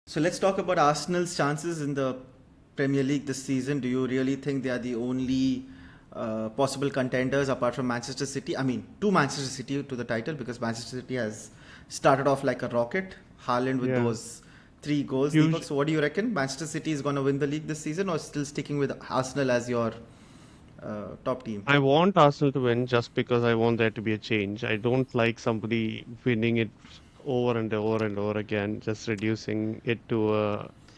So let's talk about Arsenal's chances in the Premier League this season. Do you really think they are the only possible contenders apart from Manchester City? I mean, to Manchester City to the title because Manchester City has started off like a rocket. Haaland with Yeah. those 3 goals. Deepak, Usually, so what do you reckon? Manchester City is going to win the league this season or still sticking with Arsenal as your top team? I want Arsenal to win just because I want there to be a change. I don't like somebody winning it over and over and over again, just reducing it to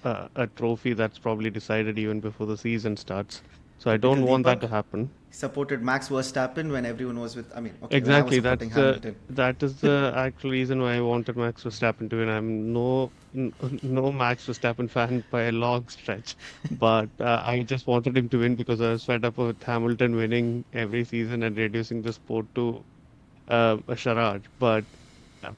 a trophy that's probably decided even before the season starts. So I Typical don't want that Deepak. to happen. Supported Max Verstappen when everyone was with. I mean, okay, when I was Exactly. supporting Hamilton. That is the actual reason why I wanted Max Verstappen to win. I'm no Max Verstappen fan by a long stretch, but I just wanted him to win because I was fed up with Hamilton winning every season and reducing the sport to a charade. But uh,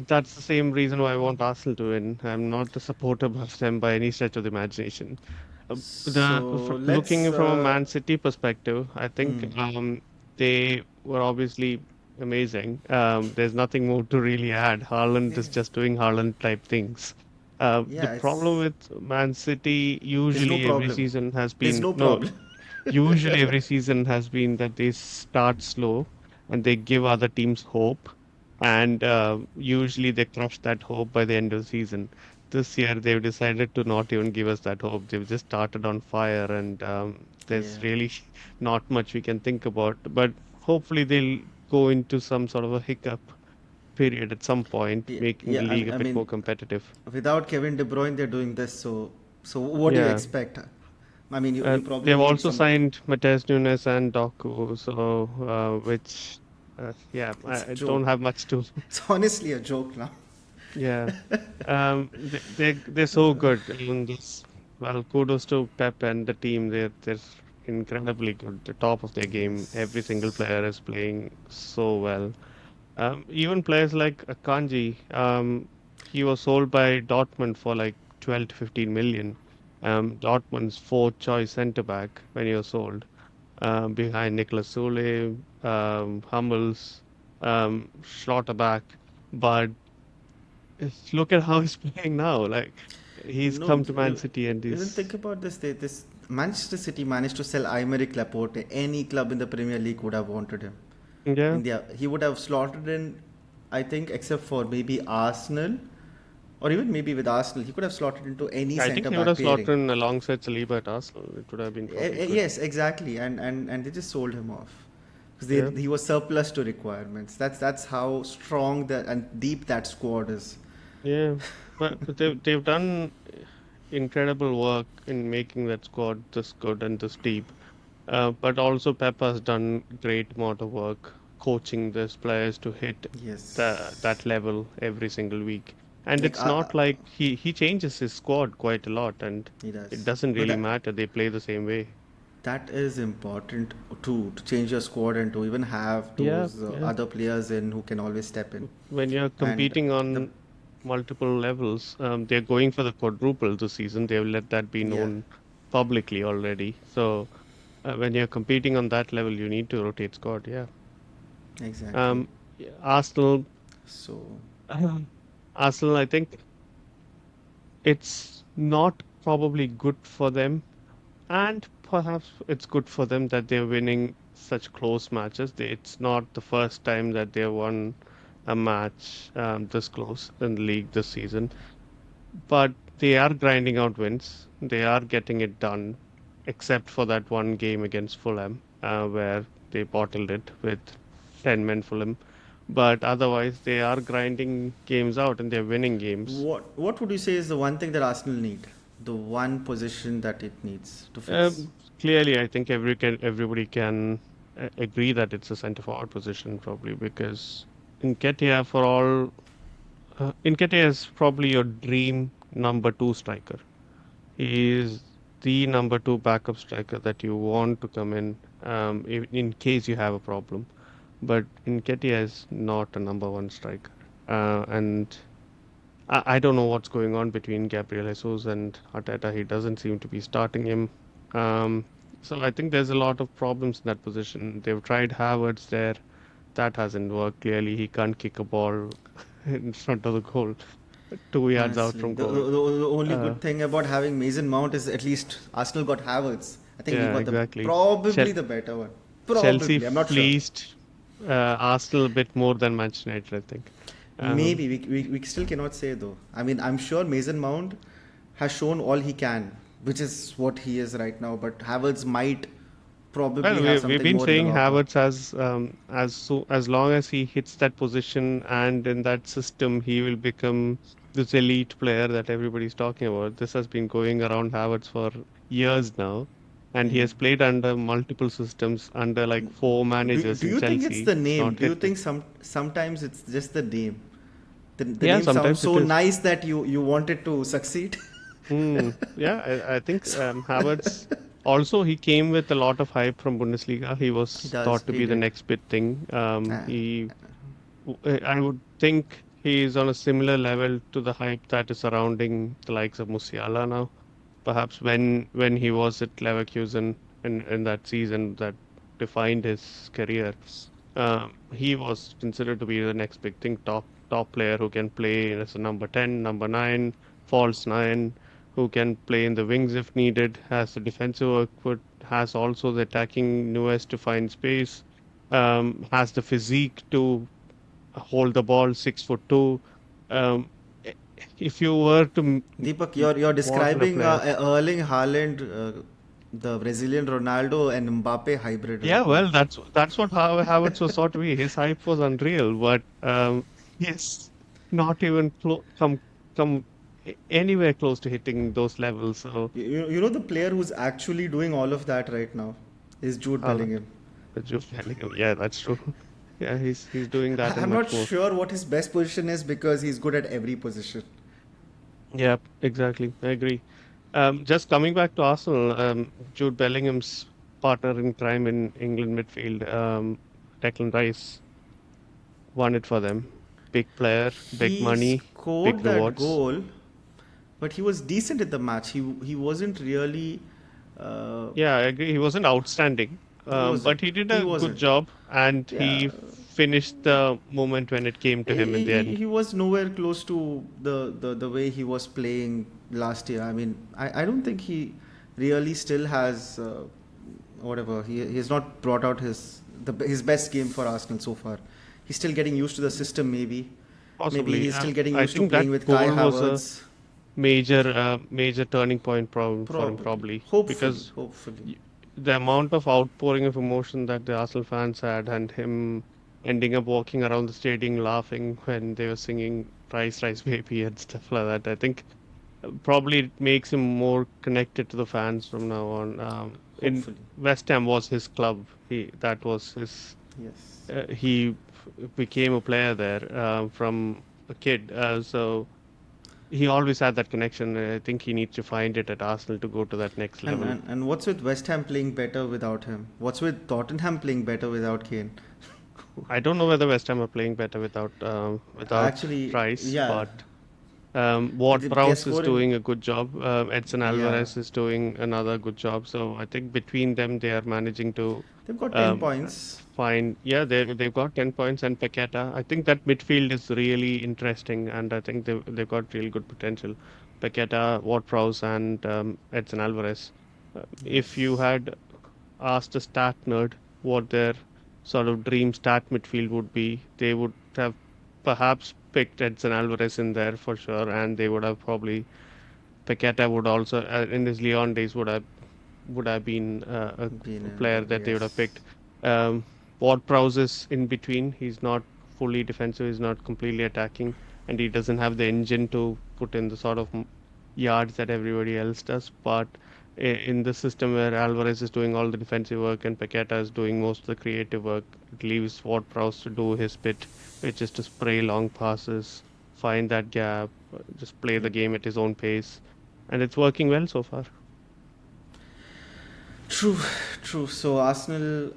that's the same reason why I want Arsenal to win. I'm not a supporter of them by any stretch of the imagination. So let's. Looking from a Man City perspective, I think Hmm. they were obviously amazing. There's nothing more to really add. Haaland Yeah, is just doing Haaland type things. The yeah, problem it's with Man City there's no usually every problem. season has There's been no no, problem. usually every season has been that they start slow and they give other teams hope, and usually they crush that hope by the end of the season. This year, they've decided to not even give us that hope. They've just started on fire, and there's Yeah, really not much we can think about. But hopefully, they'll go into some sort of a hiccup period at some point, yeah, making the yeah. league a I bit more mean, competitive. without Kevin De Bruyne, they're doing this. So what do you Yeah. expect? I mean, you probably They've need also some. signed Matheus Nunes and Doku, so which, yeah, It's a I don't joke. have much to. It's honestly a joke now. Yeah. They're so good. And this, well, kudos to Pep and the team. They're incredibly good. The top of their game. Every single Yes. player is playing so well. Even players like Akanji, he was sold by Dortmund for like 12 to 15 million. Dortmund's fourth choice centre back when he was sold, behind Nicolas Sule, Hummels, Schlotterbeck. But look at how he's playing now. Like he's No, come to Man City and even think he's about this. This Manchester City managed to sell Aymeric Laporte. Any club in the Premier League would have wanted him. yeah. India, he would have slotted in, I think, except for maybe Arsenal, or even maybe with Arsenal, he could have slotted into any I think centre he would back have pairing. slotted in alongside Saliba at Arsenal. It would have been probably good. Yes, exactly, and they just sold him off because Yeah. he was surplus to requirements. That's how strong that and deep that squad is. Yeah. But they've done incredible work in making that squad this good and this deep. But also Pep has done great amount of work coaching these players to hit that Yes, level every single week. And like it's not like he changes his squad quite a lot, and he it does, doesn't but really matter. They play the same way. that is important too to change your squad and to even have Yeah, those yeah. other players in who can always step in. When you're And competing the on multiple levels, they're going for the quadruple this season. They've let that be yeah, known publicly already. So when you're competing on that level, you need to rotate squad. Yeah. exactly. Yeah, Arsenal, So Arsenal, I think it's not probably good for them, and perhaps it's good for them that they're winning such close matches. It's not the first time that they won a match this close in the league this season, but they are grinding out wins. They are getting it done, except for that one game against Fulham, where they bottled it with 10 men Fulham. But otherwise, they are grinding games out and they're winning games. what would you say is the one thing that Arsenal need? The one position that it needs to fix? Clearly, I think everybody can agree that it's a centre forward position, probably because Nketiah, Nketiah is probably your dream number two striker. He is the number two backup striker that you want to come in case you have a problem. But Nketiah is not a number one striker. And I don't know what's going on between Gabriel Jesus and Arteta. He doesn't seem to be starting him. Um, so I think there's a lot of problems in that position. They've tried Havertz there. That hasn't worked. Clearly, he can't kick a ball in front of the goal. 2 yards out Honestly, from the, goal. the only Uh, good thing about having Mason Mount is at least Arsenal got Havertz. I think we yeah, got the exactly. probably Chel the better one. Chelsea Probably, I'm not sure. fleeced Arsenal a bit more than Manchester United, I think. Um, Maybe we still cannot say though. I mean, I'm sure Mason Mount has shown all he can, which is what he is right now. But Havertz might probably well, have we've something been more in the saying locker. Havertz as long as he hits that position and in that system, he will become this elite player that everybody's talking about. This has been going around Havertz for years now, and he has played under multiple systems, under like four managers Do in you think it's Chelsea. the It's name? not Do you hit it. think sometimes it's just the name? The Yeah, name sounds sometimes it so is. nice that you want it to succeed. Yeah, I think So Havertz also he came with a lot of hype from Bundesliga. He he was does. thought to He be the did. next big thing. Uh, I would think he is on a similar level to the hype that is surrounding the likes of Musiala now. Perhaps when he was at Leverkusen in that season that defined his career, he was considered to be the next big thing, top player who can play as a number 10, number 9, false 9, who can play in the wings if needed, has the defensive output, has also the attacking nous to find space, has the physique to hold the ball, 6 foot 2. Um, i- if you were to Deepak, you're model a describing player, Erling Haaland, the Brazilian Ronaldo and Mbappe hybrid yeah, right now. well, that's what Havertz was thought to be. His hype was unreal, but he's not even come anywhere close to hitting those levels. So, You know the player who's actually doing all of that right now is Jude Haaland, Bellingham. Jude Bellingham, yeah, that's true. Yeah, he's doing that and I'm not much more. sure what his best position is because he's good at every position. Yeah, exactly. I agree. Just coming back to Arsenal, Jude Bellingham's partner in crime in England midfield, Declan Rice, won it for them. Big player, big He money, big scored that rewards. goal, but he was decent in the match. He wasn't really. Uh, Yeah, I agree. He wasn't outstanding, he but wasn't. he did He a good wasn't. job, and Yeah. he finished the moment when it came to him in the end. He was nowhere close to the way he was playing last year. I mean, I don't think he really still has whatever. He has not brought out his best game for Arsenal so far. He's still getting used to the system. Maybe Possibly. he's still getting I used to think that playing with Kai goal was a Havertz. major turning point problem for him, Probably, probably hopefully, because hopefully. the amount of outpouring of emotion that the Arsenal fans had, and him ending up walking around the stadium laughing when they were singing "Rice, Rice, Baby" and stuff like that. I think probably it makes him more connected to the fans from now on. In Hopefully, West Ham was his club. That was his. yes. He became a player there from a kid. So he always had that connection. I think he needs to find it at Arsenal to go to that next And, level. and and what's with West Ham playing better without him? What's with Tottenham playing better without Kane? I don't know whether West Ham are playing better without Actually, Rice, yeah, but Ward-Prowse they're is scoring. doing a good job. Edson Yeah, Alvarez is doing another good job. So I think between them, they are managing to they've got 10 um, points. find. Yeah, they've got 10 points and Paqueta. I think that midfield is really interesting, and I think they've got real good potential. Paqueta, Ward-Prowse, and Edson Alvarez. If you Yes. had asked a stat nerd what their sort of dream stat midfield would be, they would have perhaps picked Edson Alvarez in there for sure, and they would have probably Paqueta would also in his Leon days would have been Been a in player there, that they would have yes. picked. Um, Ward-Prowse is in between. He's not fully defensive. He's not completely attacking, and he doesn't have the engine to put in the sort of yards that everybody else does. But in the system where Alvarez is doing all the defensive work and Paqueta is doing most of the creative work, it leaves Ward-Prowse to do his bit, which is to spray long passes, find that gap, just play the game at his own pace, and it's working well so far. True, true. So Arsenal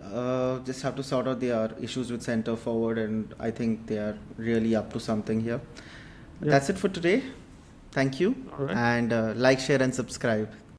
just have to sort out their issues with centre forward, and I think they are really up to something here. Yep. That's it for today. Thank you, All right. and like, share, and subscribe.